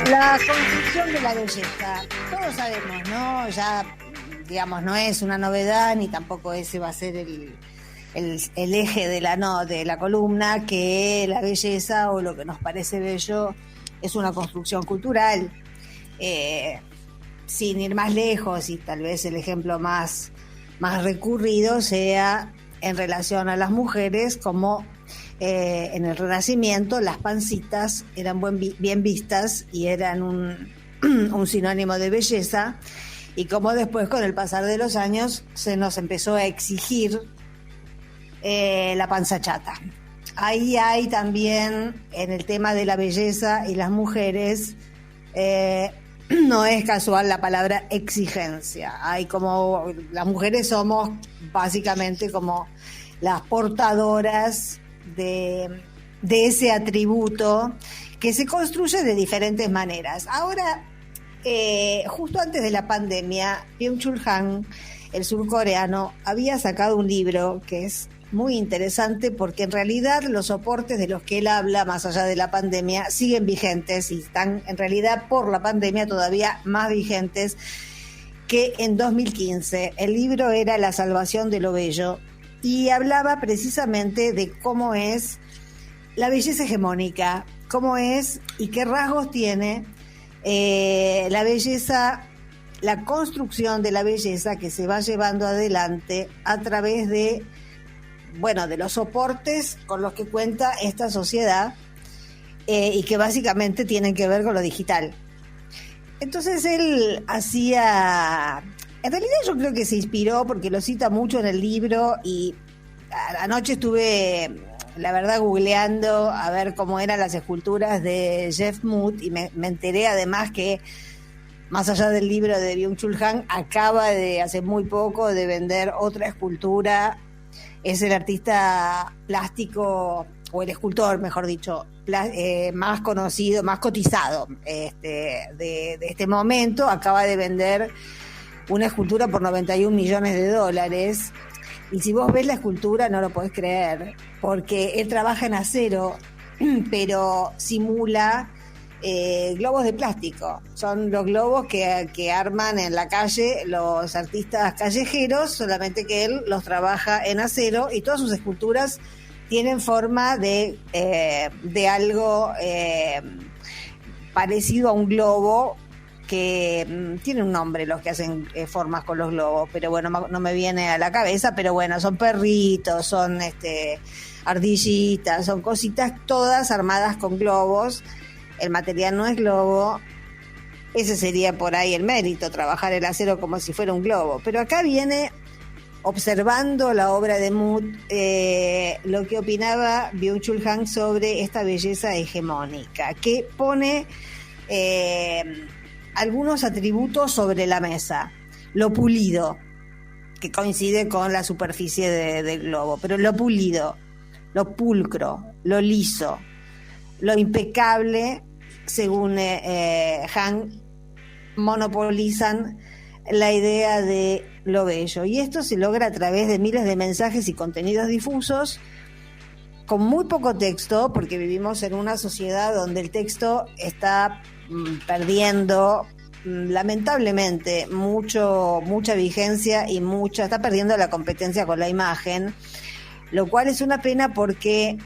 La construcción de la belleza, todos sabemos, ¿no? Ya, digamos, no es una novedad, ni tampoco ese va a ser el eje de la columna, que la belleza o lo que nos parece bello es una construcción cultural. Sin ir más lejos, y tal vez el ejemplo más recurrido sea en relación a las mujeres, como en el Renacimiento las pancitas eran bien vistas y eran un sinónimo de belleza, y como después, con el pasar de los años, se nos empezó a exigir la panza chata. Ahí hay también, en el tema de la belleza y las mujeres, no es casual la palabra exigencia. Hay como, las mujeres somos básicamente como las portadoras de ese atributo que se construye de diferentes maneras. Ahora, justo antes de la pandemia, Byung-Chul Han, el surcoreano, había sacado un libro que es muy interesante, porque en realidad los soportes de los que él habla, más allá de la pandemia, siguen vigentes y están en realidad por la pandemia todavía más vigentes que en 2015. El libro era La salvación de lo bello y hablaba precisamente de cómo es la belleza hegemónica, cómo es y qué rasgos tiene la belleza, la construcción de la belleza que se va llevando adelante a través de los soportes con los que cuenta esta sociedad, y que básicamente tienen que ver con lo digital. Entonces él hacía... En realidad yo creo que se inspiró, porque lo cita mucho en el libro, y anoche estuve, la verdad, googleando a ver cómo eran las esculturas de Jeff Mood, y me enteré además que, más allá del libro de Byung-Chul Han, acaba de, hace muy poco, de vender otra escultura. Es el artista plástico, o el escultor, mejor dicho, más conocido, más cotizado de este momento. Acaba de vender una escultura por $91 millones. Y si vos ves la escultura, no lo podés creer, porque él trabaja en acero, pero simula globos de plástico. Son los globos que arman en la calle los artistas callejeros, solamente que él los trabaja en acero, y todas sus esculturas tienen forma de algo parecido a un globo, que tiene un nombre los que hacen formas con los globos, pero bueno, no me viene a la cabeza, pero bueno, son perritos, son ardillitas, son cositas todas armadas con globos. El material no es globo. Ese sería por ahí el mérito, trabajar el acero como si fuera un globo. Pero acá viene, observando la obra de Mood, lo que opinaba Byung-Chul Han sobre esta belleza hegemónica, que pone algunos atributos sobre la mesa. Lo pulido, que coincide con la superficie del globo, pero lo pulido, lo pulcro, lo liso, lo impecable, según Han, monopolizan la idea de lo bello. Y esto se logra a través de miles de mensajes y contenidos difusos, con muy poco texto, porque vivimos en una sociedad donde el texto está perdiendo, lamentablemente, mucha vigencia, y está perdiendo la competencia con la imagen, lo cual es una pena, porque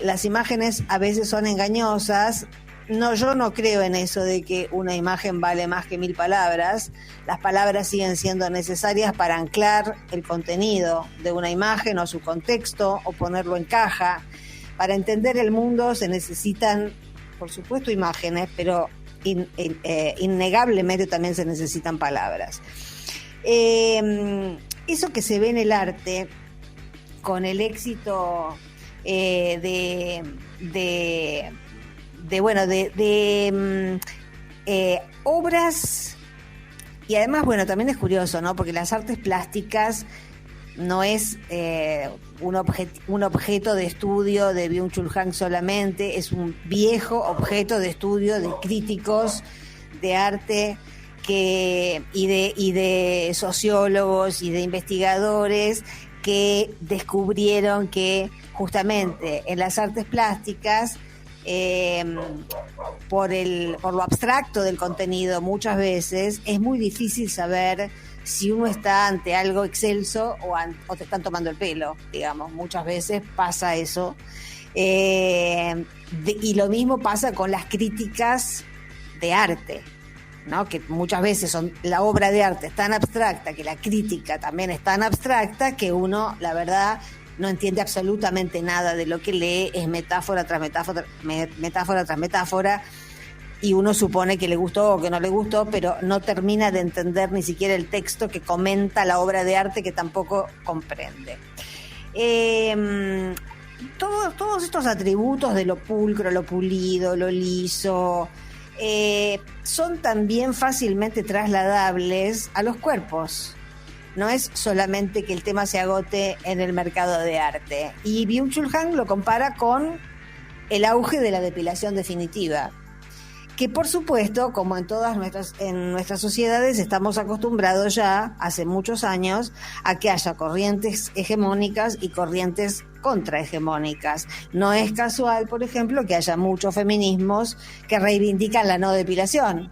las imágenes a veces son engañosas. Yo no creo en eso de que una imagen vale más que 1000 palabras. Las palabras siguen siendo necesarias para anclar el contenido de una imagen o su contexto, o ponerlo en caja. Para entender el mundo se necesitan, por supuesto, imágenes, pero innegablemente también se necesitan palabras. Eso que se ve en el arte, con el éxito de obras, y además, también es curioso, ¿no? Porque las artes plásticas no es un objeto de estudio de Byung-Chul Han solamente, es un viejo objeto de estudio de críticos de arte y de sociólogos y de investigadores, que descubrieron que justamente en las artes plásticas por lo abstracto del contenido muchas veces, es muy difícil saber si uno está ante algo excelso o te están tomando el pelo, digamos. Muchas veces pasa eso. Y lo mismo pasa con las críticas de arte, ¿no? Que muchas veces la obra de arte es tan abstracta, que la crítica también es tan abstracta, que uno, la verdad, no entiende absolutamente nada de lo que lee, es metáfora tras metáfora, metáfora tras metáfora, y uno supone que le gustó o que no le gustó, pero no termina de entender ni siquiera el texto que comenta la obra de arte, que tampoco comprende. Todos estos atributos de lo pulcro, lo pulido, lo liso, son también fácilmente trasladables a los cuerpos. No es solamente que el tema se agote en el mercado de arte. Y Byung-Chul Han lo compara con el auge de la depilación definitiva, que por supuesto, como en nuestras sociedades, estamos acostumbrados ya hace muchos años a que haya corrientes hegemónicas y corrientes contrahegemónicas. No es casual, por ejemplo, que haya muchos feminismos que reivindican la no depilación,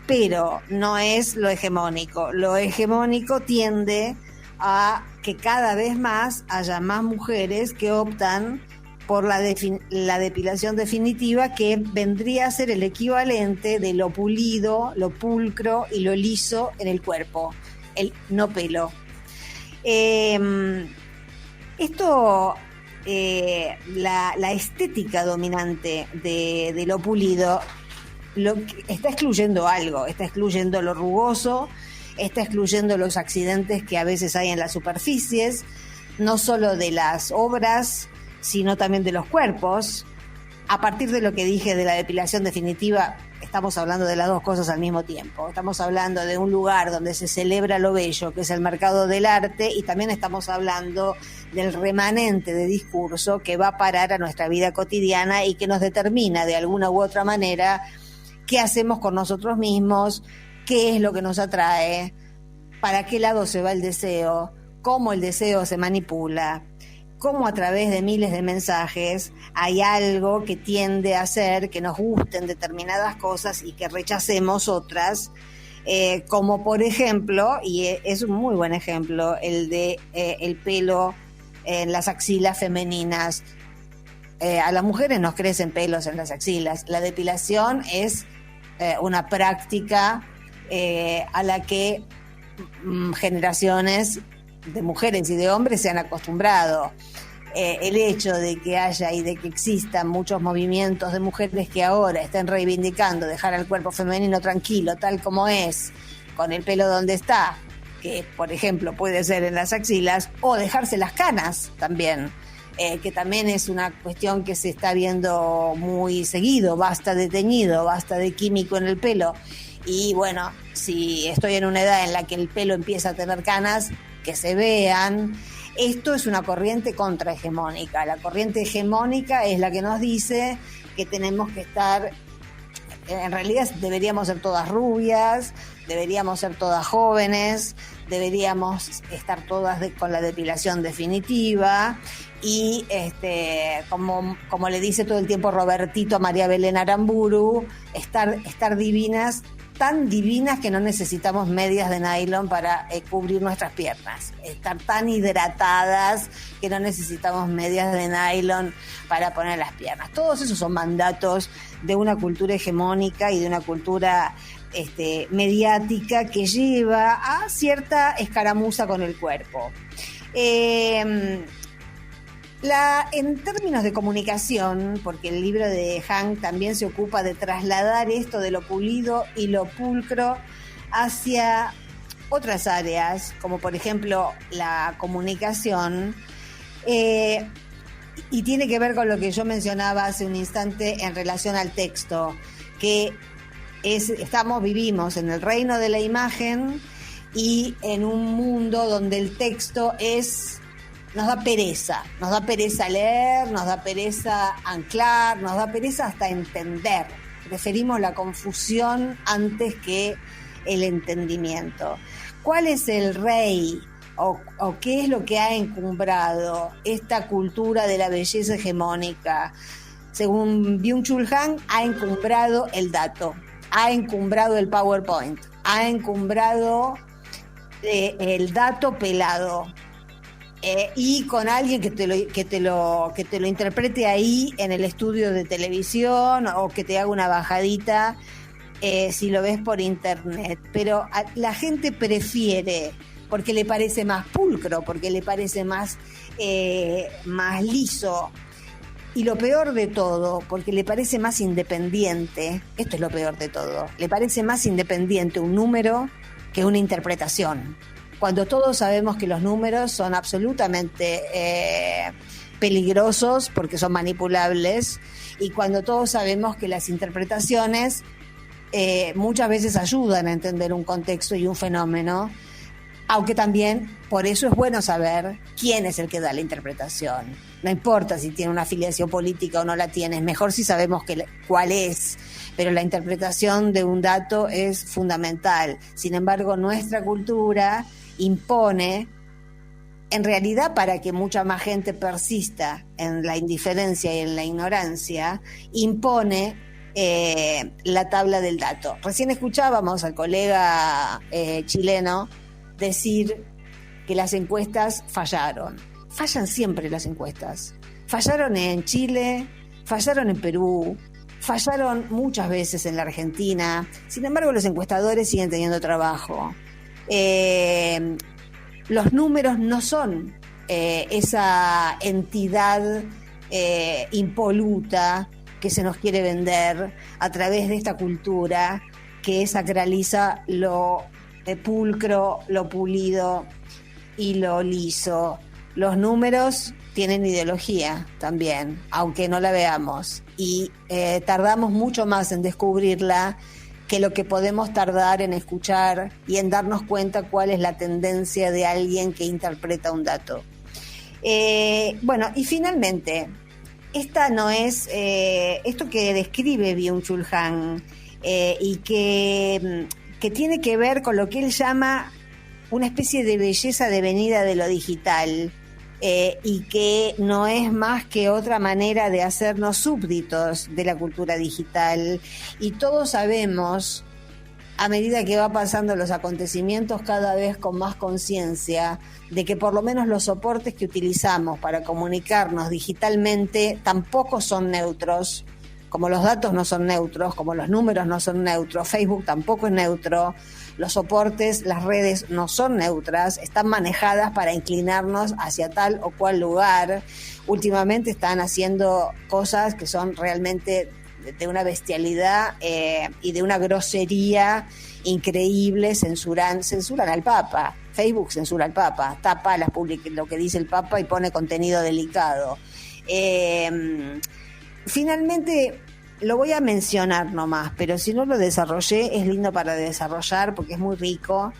pero no es lo hegemónico. Lo hegemónico tiende a que cada vez más haya más mujeres que optan por la depilación definitiva, que vendría a ser el equivalente de lo pulido, lo pulcro y lo liso en el cuerpo, el no pelo. La estética dominante de lo pulido está excluyendo algo, está excluyendo lo rugoso, está excluyendo los accidentes que a veces hay en las superficies, no solo de las obras, sino también de los cuerpos. A partir de lo que dije de la depilación definitiva, estamos hablando de las dos cosas al mismo tiempo. Estamos hablando de un lugar donde se celebra lo bello, que es el mercado del arte, y también estamos hablando del remanente de discurso que va a parar a nuestra vida cotidiana y que nos determina de alguna u otra manera qué hacemos con nosotros mismos, qué es lo que nos atrae, para qué lado se va el deseo, cómo el deseo se manipula, cómo a través de miles de mensajes hay algo que tiende a hacer que nos gusten determinadas cosas y que rechacemos otras, como por ejemplo, y es un muy buen ejemplo, el de el pelo en las axilas femeninas. A las mujeres nos crecen pelos en las axilas. La depilación es una práctica a la que generaciones de mujeres y de hombres se han acostumbrado. El hecho de que haya y de que existan muchos movimientos de mujeres que ahora estén reivindicando dejar al cuerpo femenino tranquilo, tal como es, con el pelo donde está, que por ejemplo puede ser en las axilas, o dejarse las canas también, que también es una cuestión que se está viendo muy seguido. Basta de teñido, basta de químico en el pelo. Y bueno, si estoy en una edad en la que el pelo empieza a tener canas, que se vean. Esto es una corriente contrahegemónica. La corriente hegemónica es la que nos dice que tenemos que estar, en realidad deberíamos ser todas rubias, deberíamos ser todas jóvenes, deberíamos estar todas con la depilación definitiva, y como le dice todo el tiempo Robertito a María Belén Aramburu, estar divinas, tan divinas que no necesitamos medias de nylon para cubrir nuestras piernas, estar tan hidratadas que no necesitamos medias de nylon para poner las piernas. Todos esos son mandatos de una cultura hegemónica y de una cultura mediática que lleva a cierta escaramuza con el cuerpo. En términos de comunicación, porque el libro de Han también se ocupa de trasladar esto de lo pulido y lo pulcro hacia otras áreas, como por ejemplo la comunicación, y tiene que ver con lo que yo mencionaba hace un instante en relación al texto, que vivimos en el reino de la imagen y en un mundo donde el texto nos da pereza leer, nos da pereza anclar, nos da pereza hasta entender. Preferimos la confusión antes que el entendimiento. ¿Cuál es el rey o qué es lo que ha encumbrado esta cultura de la belleza hegemónica? según Byung-Chul Han, ha encumbrado el dato, ha encumbrado el PowerPoint, ha encumbrado el dato pelado. Y con alguien que te lo interprete ahí en el estudio de televisión o que te haga una bajadita si lo ves por internet. Pero la gente prefiere, porque le parece más pulcro, porque le parece más liso. Y lo peor de todo, porque le parece más independiente, esto es lo peor de todo, le parece más independiente un número que una interpretación. Cuando todos sabemos que los números son absolutamente peligrosos porque son manipulables, y cuando todos sabemos que las interpretaciones muchas veces ayudan a entender un contexto y un fenómeno, aunque también por eso es bueno saber quién es el que da la interpretación. No importa si tiene una afiliación política o no la tiene, es mejor si sabemos cuál es, pero la interpretación de un dato es fundamental. Sin embargo, nuestra cultura impone, en realidad para que mucha más gente persista en la indiferencia y en la ignorancia, impone la tabla del dato. Recién escuchábamos al colega chileno decir que las encuestas fallaron. Fallan siempre las encuestas. Fallaron en Chile, fallaron en Perú, fallaron muchas veces en la Argentina. Sin embargo, los encuestadores siguen teniendo trabajo. Los números no son esa entidad impoluta que se nos quiere vender a través de esta cultura que sacraliza lo pulcro, lo pulido y lo liso. Los números tienen ideología también, aunque no la veamos, y tardamos mucho más en descubrirla que lo que podemos tardar en escuchar y en darnos cuenta cuál es la tendencia de alguien que interpreta un dato. Bueno, y finalmente, esta no es esto que describe Byung-Chul Han y que tiene que ver con lo que él llama una especie de belleza devenida de lo digital, y que no es más que otra manera de hacernos súbditos de la cultura digital. Y todos sabemos, a medida que va pasando los acontecimientos, cada vez con más conciencia, de que por lo menos los soportes que utilizamos para comunicarnos digitalmente tampoco son neutros, como los datos no son neutros, como los números no son neutros, Facebook tampoco es neutro. Los soportes, las redes no son neutras, están manejadas para inclinarnos hacia tal o cual lugar. Últimamente están haciendo cosas que son realmente de una bestialidad y de una grosería increíble. Censuran al Papa. Facebook censura al Papa, tapa lo que dice el Papa y pone contenido delicado. Finalmente, lo voy a mencionar nomás, pero si no lo desarrollé, es lindo para desarrollar porque es muy rico,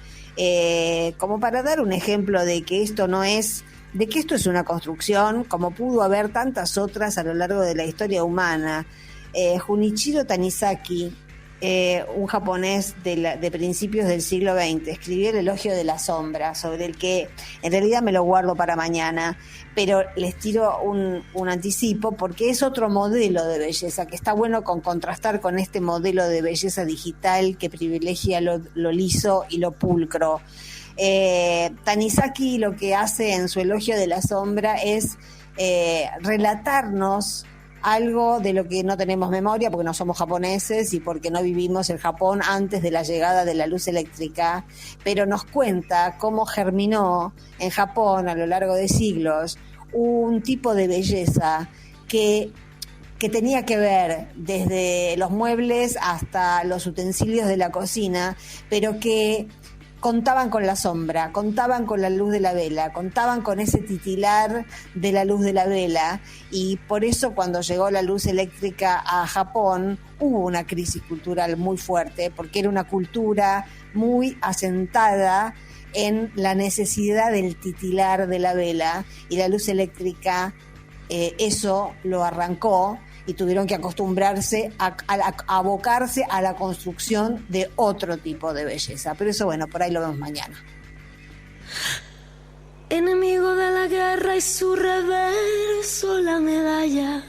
como para dar un ejemplo de que esto es una construcción, como pudo haber tantas otras a lo largo de la historia humana. Junichiro Tanizaki, un japonés de principios del siglo XX, escribió El elogio de la sombra, sobre el que en realidad me lo guardo para mañana, pero les tiro un anticipo porque es otro modelo de belleza que está bueno contrastar con este modelo de belleza digital que privilegia lo liso y lo pulcro. Tanizaki lo que hace en su elogio de la sombra es relatarnos algo de lo que no tenemos memoria porque no somos japoneses y porque no vivimos en Japón antes de la llegada de la luz eléctrica, pero nos cuenta cómo germinó en Japón a lo largo de siglos un tipo de belleza que tenía que ver desde los muebles hasta los utensilios de la cocina, pero que contaban con la sombra, contaban con la luz de la vela, contaban con ese titilar de la luz de la vela, y por eso cuando llegó la luz eléctrica a Japón hubo una crisis cultural muy fuerte, porque era una cultura muy asentada en la necesidad del titilar de la vela, y la luz eléctrica eso lo arrancó, y tuvieron que acostumbrarse a abocarse a la construcción de otro tipo de belleza. Pero eso, bueno, por ahí lo vemos mañana. Enemigo de la guerra y su reverso la medalla.